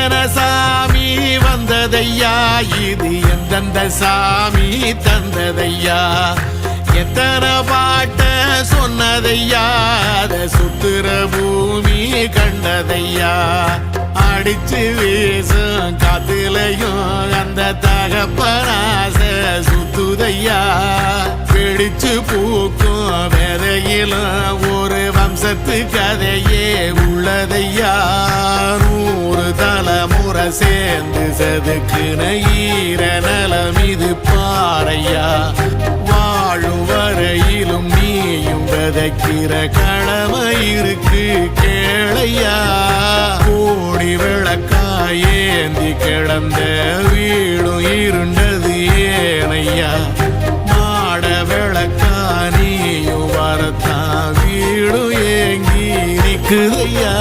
எத்தனை சாமி வந்ததையா, இது எந்தெந்த சாமி தந்ததையா, எத்தனை பாட்ட சொன்னதையா, அத சுத்துற பூமி கண்டதையா, அடிச்சு வீசும் காத்துலையும் அந்த தகப்பனாச சுத்துதையா, பிடிச்சு பூக்கும் விதையிலும் ஒரு வம்சத்து கதையே உள்ளதையா, 100 தலைமுறை சேர்ந்து செதுக்குன ஈர நலம் இது பாறையா, வாழும் வரையிலும் நீயும் விதைக்கிற கடமை இருக்கு கேளையா, கோடி விளக்காயேந்தி கிடந்த வீடும் இருண்டது ஏனையா, மாட விளக்கா நீயும் வரத்தான் வீடும் ஏங்கி நிற்குதையா.